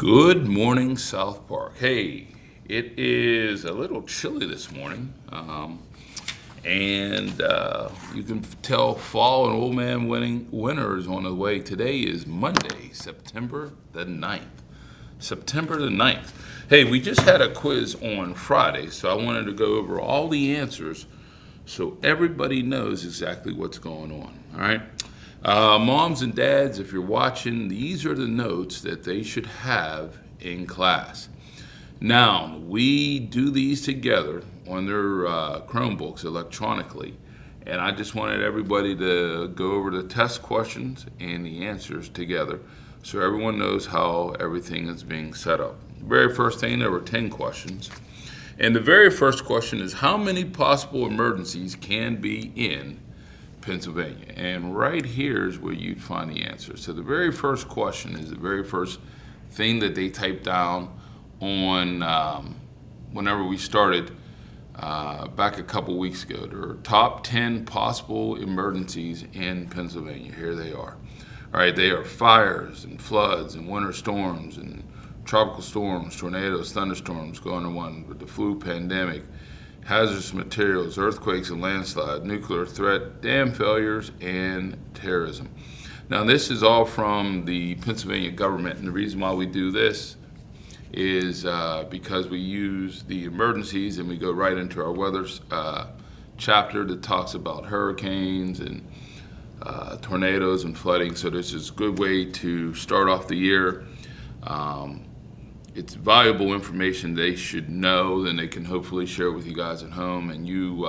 Good morning, South Park. Hey, it is a little chilly this morning, and you can tell fall and old man winter is on the way. Today is Monday, September the 9th. September the 9th. Hey, we just had a quiz on Friday, so I wanted to go over all the answers so everybody knows exactly what's going on. All right. Moms and dads, if you're watching, these are the notes that they should have in class. Now, we do these together on their Chromebooks electronically, and I just wanted everybody to go over the test questions and the answers together so everyone knows how everything is being set up. The very first thing, there were 10 questions. And the very first question is, how many possible emergencies can be in Pennsylvania? And right here is where you'd find the answer. So the very first question is the very first thing that they typed down on whenever we started back a couple weeks ago. There are top 10 possible emergencies in Pennsylvania. Here they are. All right, they are fires and floods and winter storms and tropical storms, tornadoes, thunderstorms, going on one with the flu pandemic, hazardous materials, earthquakes and landslides, nuclear threat, dam failures, and terrorism. Now, this is all from the Pennsylvania government, and the reason why we do this is because we use the emergencies and we go right into our weather chapter that talks about hurricanes and tornadoes and flooding. So this is a good way to start off the year. It's valuable information they should know, then they can hopefully share with you guys at home. And you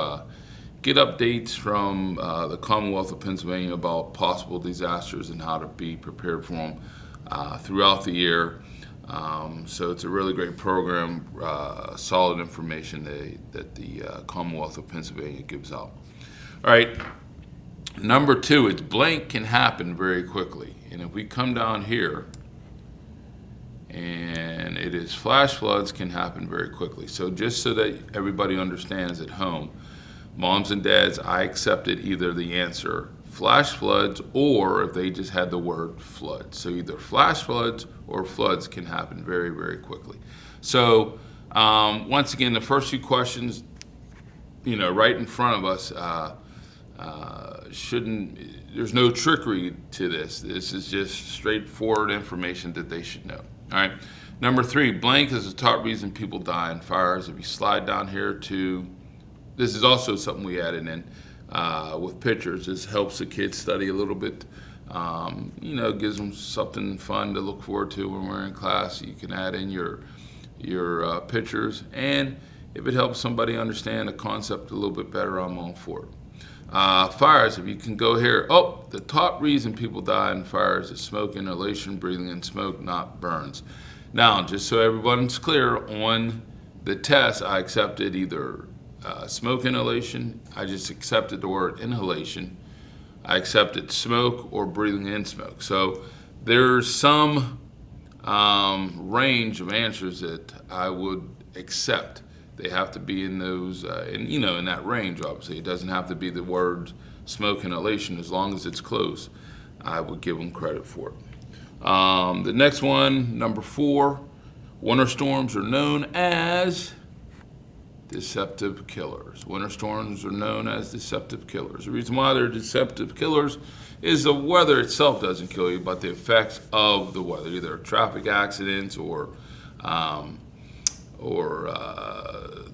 get updates from the Commonwealth of Pennsylvania about possible disasters and how to be prepared for them throughout the year. So it's a really great program, solid information that the Commonwealth of Pennsylvania gives out. All right, number 2, it's blank can happen very quickly. And if we come down here, and it is flash floods can happen very quickly. So just so that everybody understands at home, moms and dads, I accepted either the answer flash floods or if they just had the word flood. So either flash floods or floods can happen very, very quickly. So once again, the first few questions, right in front of us, there's no trickery to this. This is just straightforward information that they should know. All right. Number 3, blank is the top reason people die in fires. If you slide down here this is also something we added in with pictures. This helps the kids study a little bit. Gives them something fun to look forward to when we're in class. You can add in your pictures, and if it helps somebody understand the concept a little bit better, I'm all for it. Fires, if you can go here. Oh, the top reason people die in fires is smoke inhalation, breathing in smoke, not burns. Now, just so everyone's clear, on the test, I accepted either smoke inhalation, I just accepted the word inhalation, I accepted smoke, or breathing in smoke. So there's some range of answers that I would accept. They have to be in those, in that range, obviously. It doesn't have to be the word smoke inhalation. As long as it's close, I would give them credit for it. The next one, number 4, winter storms are known as deceptive killers. Winter storms are known as deceptive killers. The reason why they're deceptive killers is the weather itself doesn't kill you, but the effects of the weather, either traffic accidents or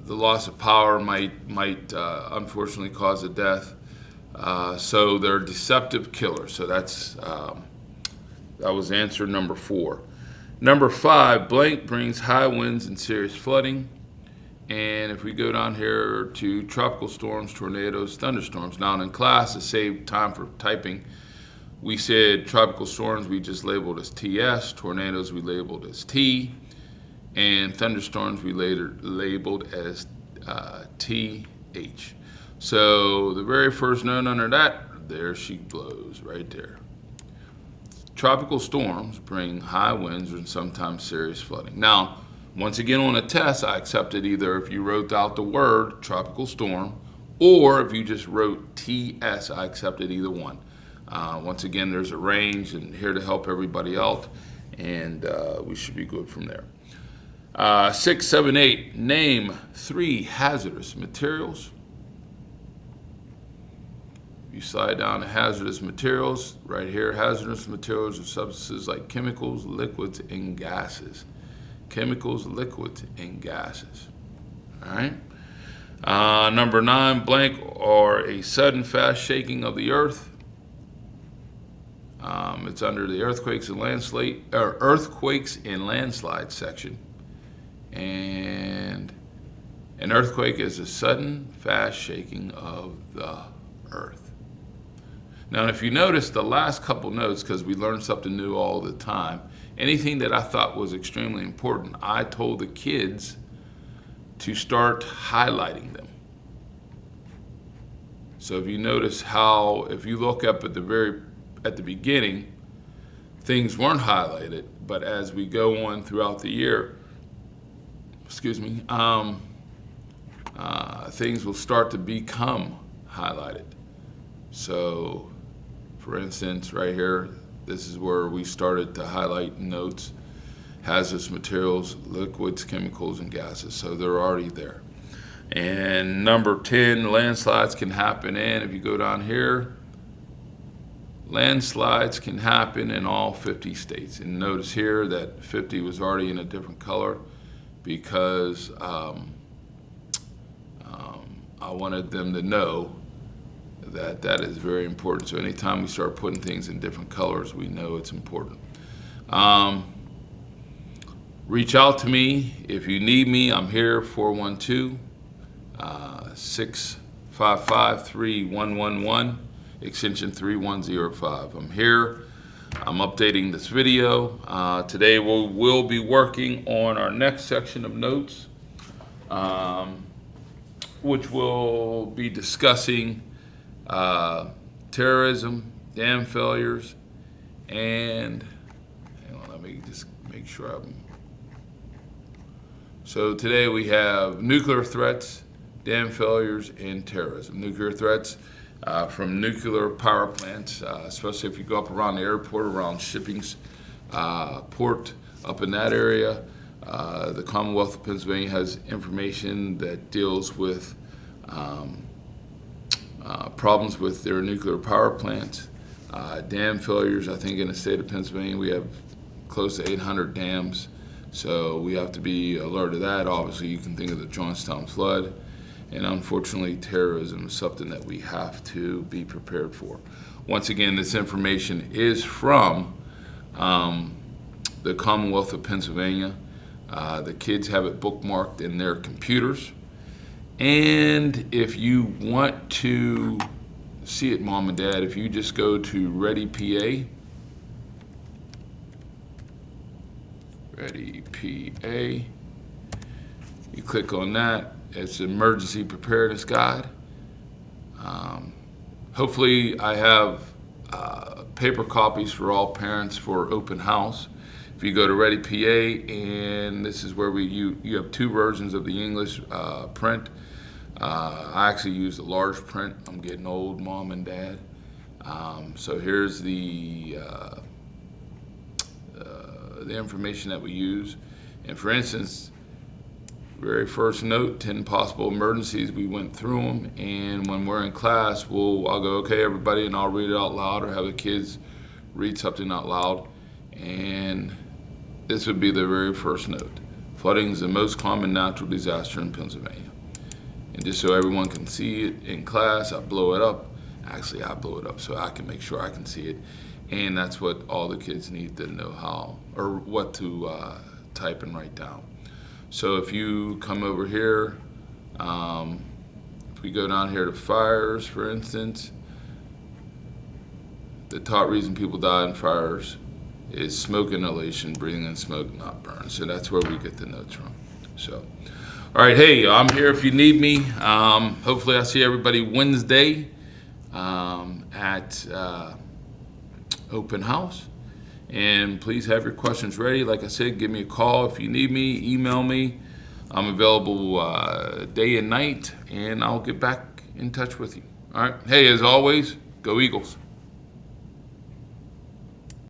the loss of power might unfortunately cause a death. So they're deceptive killers. So that was answer number 4. Number 5, blank brings high winds and serious flooding. And if we go down here to tropical storms, tornadoes, thunderstorms. Now in class, to save time for typing, we said tropical storms we just labeled as TS, tornadoes we labeled as T, and thunderstorms we later labeled as TH. So the very first note under that, there she blows right there. Tropical storms bring high winds and sometimes serious flooding. Now, once again on a test, I accepted either if you wrote out the word tropical storm or if you just wrote TS, I accepted either one. Once again, there's a range and here to help everybody out. and we should be good from there. 6, 7, 8, name 3 hazardous materials. You slide down to hazardous materials, right here, hazardous materials are substances like chemicals, liquids, and gases. Chemicals, liquids, and gases. All right. Number 9, blank or a sudden fast shaking of the earth. It's under the earthquakes and landslides section. And an earthquake is a sudden fast shaking of the earth. Now, if you notice the last couple notes, because we learn something new all the time, anything that I thought was extremely important, I told the kids to start highlighting them. So if you notice how, if you look up at the beginning, things weren't highlighted, but as we go on throughout the year, things will start to become highlighted. So, for instance, right here, this is where we started to highlight notes, hazardous materials, liquids, chemicals, and gases. So they're already there. And number 10, landslides can happen. And if you go down here, landslides can happen in all 50 states. And notice here that 50 was already in a different color because I wanted them to know that that is very important. So anytime we start putting things in different colors, we know it's important. Reach out to me if you need me. I'm here, 412-655-3111, extension 3105. I'm here. I'm updating this video. Today we'll be working on our next section of notes, which will be discussing terrorism, dam failures, and hang on, let me just make sure So today we have nuclear threats, dam failures, and terrorism. Nuclear threats from nuclear power plants, especially if you go up around the airport, around shipping's port, up in that area. The Commonwealth of Pennsylvania has information that deals with problems with their nuclear power plants, dam failures. I think in the state of Pennsylvania we have close to 800 dams, so we have to be alert of that. Obviously, you can think of the Johnstown flood, and unfortunately, terrorism is something that we have to be prepared for. Once again, this information is from the Commonwealth of Pennsylvania. The kids have it bookmarked in their computers. And if you want to see it, Mom and Dad, if you just go to Ready PA, you click on that. It's an emergency preparedness guide. Hopefully I have paper copies for all parents for open house. If you go to Ready PA, and this is where you have 2 versions of the English print. I actually use the large print. I'm getting old, Mom and Dad. So here's the information that we use. And for instance, very first note, 10 possible emergencies, we went through them. And when we're in class, I'll go, okay, everybody, and I'll read it out loud or have the kids read something out loud. And this would be the very first note. Flooding is the most common natural disaster in Pennsylvania. And just so everyone can see it in class, I blow it up. Actually, I blow it up so I can make sure I can see it. And that's what all the kids need to know how, or what to type and write down. So if you come over here, if we go down here to fires, for instance, the top reason people die in fires is smoke inhalation, breathing in smoke, not burn. So that's where we get the notes from. So, all right, hey, I'm here if you need me. Hopefully I see everybody Wednesday at open house. And please have your questions ready. Like I said, give me a call if you need me, email me. I'm available day and night, and I'll get back in touch with you. All right, hey, as always, go Eagles.